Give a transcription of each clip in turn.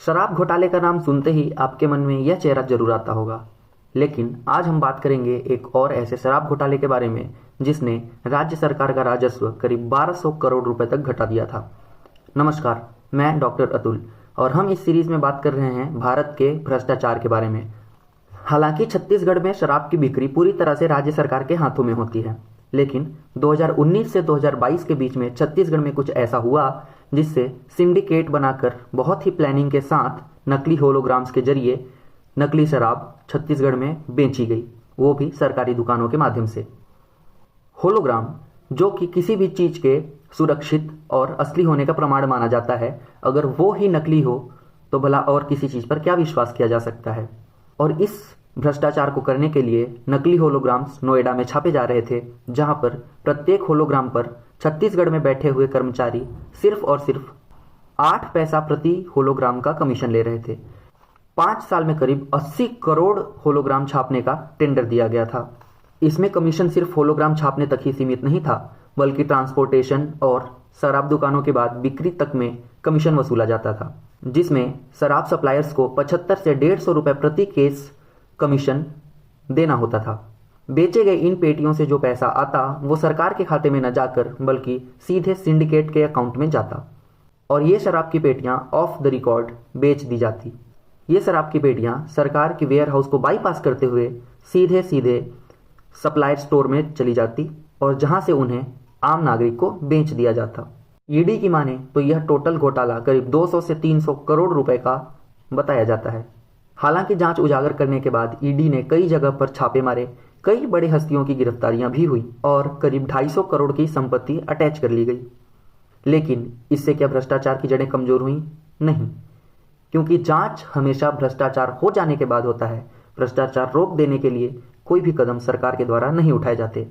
शराब घोटाले का नाम सुनते ही आपके मन में यह चेहरा जरूर आता होगा, लेकिन आज हम बात करेंगे एक और ऐसे शराब घोटाले के बारे में जिसने राज्य सरकार का राजस्व करीब 1200 करोड़ रुपए तक घटा दिया था। नमस्कार, मैं डॉक्टर अतुल और हम इस सीरीज में बात कर रहे हैं भारत के भ्रष्टाचार के बारे में। हालांकि छत्तीसगढ़ में शराब की बिक्री पूरी तरह से राज्य सरकार के हाथों में होती है, लेकिन 2019 से 2022 के बीच में छत्तीसगढ़ में कुछ ऐसा हुआ जिससे सिंडिकेट बनाकर बहुत ही प्लानिंग के साथ नकली होलोग्राम्स के जरिए नकली शराब छत्तीसगढ़ में बेची गई, वो भी सरकारी दुकानों के माध्यम से। होलोग्राम, जो कि किसी भी चीज के सुरक्षित और असली होने का प्रमाण माना जाता है, अगर वो ही नकली हो तो भला और किसी चीज पर क्या विश्वास किया जा सकता है। और इस भ्रष्टाचार को करने के लिए नकली होलोग्राम्स नोएडा में छापे जा रहे थे, जहां पर प्रत्येक होलोग्राम पर छत्तीसगढ़ में बैठे हुए कर्मचारी सिर्फ और सिर्फ 8 पैसा प्रति होलोग्राम का कमीशन ले रहे थे। 5 साल में करीब 80 करोड़ होलोग्राम छापने का टेंडर दिया गया था। इसमें कमीशन सिर्फ होलोग्राम छापने तक ही सीमित नहीं था, बल्कि ट्रांसपोर्टेशन और शराब दुकानों के बाद बिक्री तक में कमीशन वसूला जाता था, जिसमें शराब सप्लायर्स को 75 से 150 रुपए प्रति केस कमीशन देना होता था। बेचे गए इन पेटियों से जो पैसा आता वो सरकार के खाते में न जाकर बल्कि सीधे सिंडिकेट के अकाउंट में जाता और ये शराब की पेटियां ऑफ द रिकॉर्ड बेच दी जाती। ये शराब की पेटियां सरकार की वेयर हाउस को बाईपास करते हुए सीधे सीधे सप्लायर स्टोर में चली जाती और जहां से उन्हें आम नागरिक को बेच दिया जाता। ईडी की माने तो यह टोटल घोटाला करीब 200 से 300 करोड़ रुपए का बताया जाता है। हालांकि जांच उजागर करने के बाद ईडी ने कई जगह पर छापे मारे, कई बड़े हस्तियों की गिरफ्तारियां भी हुई और करीब 250 करोड़ की संपत्ति अटैच कर ली गई। लेकिन इससे क्या भ्रष्टाचार की जड़ें कमजोर हुई? नहीं, क्योंकि जांच हमेशा भ्रष्टाचार हो जाने के बाद होता है। भ्रष्टाचार रोक देने के लिए कोई भी कदम सरकार के द्वारा नहीं उठाए जाते।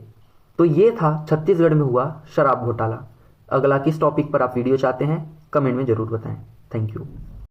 तो ये था छत्तीसगढ़ में हुआ शराब घोटाला। अगला किस टॉपिक पर आप वीडियो चाहते हैं, कमेंट में जरूर बताएं। Thank you.